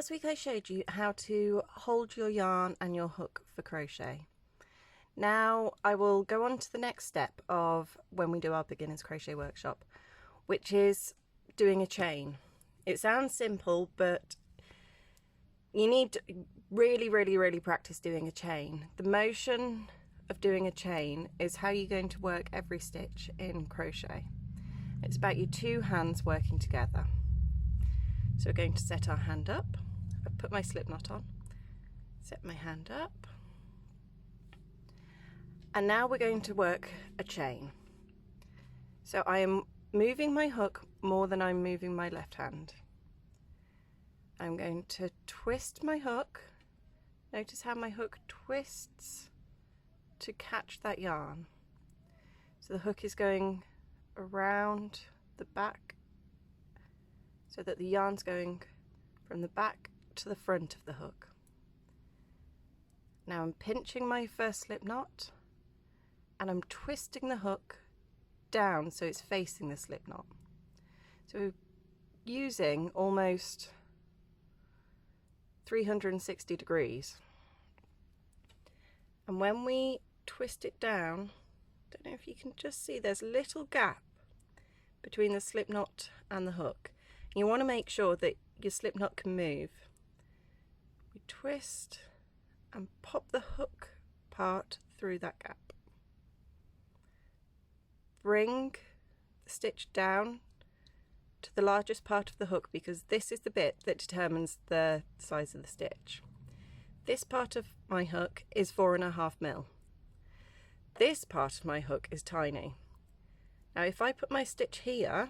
last week I showed you how to hold your yarn and your hook for crochet. Now I will go on to the next step of when we do our Beginners Crochet Workshop, which is doing a chain. It sounds simple, but you need to really practice doing a chain. The motion of doing a chain is how you're going to work every stitch in crochet. It's about your two hands working together. So we're going to set our hand up. I've put my slip knot on, set my hand up, and now we're going to work a chain. So I am moving my hook more than I'm moving my left hand. I'm going to twist my hook. Notice how my hook twists to catch that yarn. So the hook is going around the back so that the yarn's going from the back to the front of the hook. Now I'm pinching my first slip knot and I'm twisting the hook down so it's facing the slip knot. So we're using almost 360 degrees. And when we twist it down, don't know if you can just see, there's a little gap between the slip knot and the hook. You want to make sure that your slip knot can move. We twist and pop the hook part through that gap. Bring the stitch down to the largest part of the hook, because this is the bit that determines the size of the stitch. This part of my hook is 4.5 mil. This part of my hook is tiny. Now if I put my stitch here,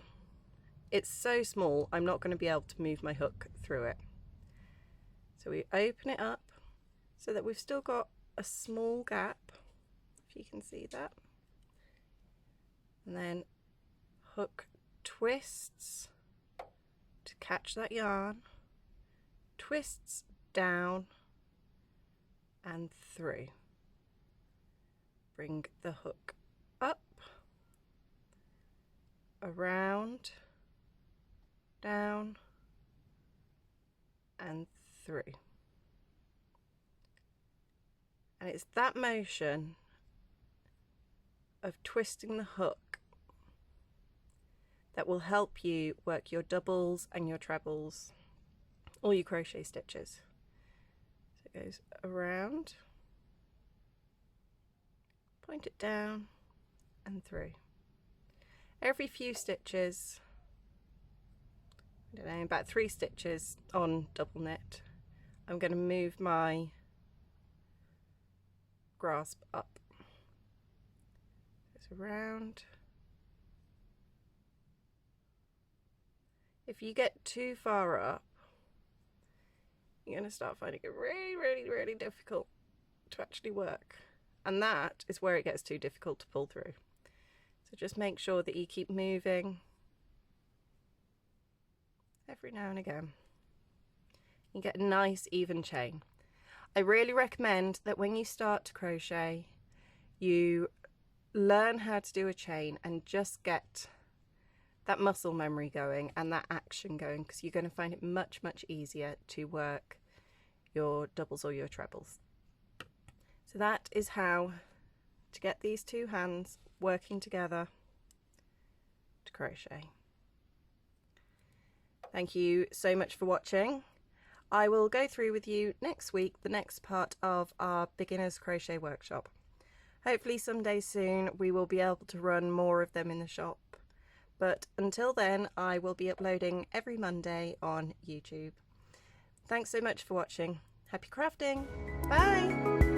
it's so small I'm not going to be able to move my hook through it. So we open it up so that we've still got a small gap, if you can see that. And then hook twists to catch that yarn, twists down and through. Bring the hook up, around, down and through. And it's that motion of twisting the hook that will help you work your doubles and your trebles, all your crochet stitches. So it goes around, point it down and through. Every few stitches, I don't know, about 3 stitches on double knit, I'm going to move my grasp up. Goes around. If you get too far up, you're going to start finding it really difficult to actually work. And that is where it gets too difficult to pull through. So just make sure that you keep moving every now and again. You get a nice even chain. I really recommend that when you start to crochet, you learn how to do a chain and just get that muscle memory going and that action going, because you're going to find it much easier to work your doubles or your trebles. So that is how to get these two hands working together to crochet. Thank you so much for watching. I will go through with you next week the next part of our Beginners Crochet Workshop. Hopefully someday soon we will be able to run more of them in the shop. But until then, I will be uploading every Monday on YouTube. Thanks so much for watching. Happy crafting. Bye.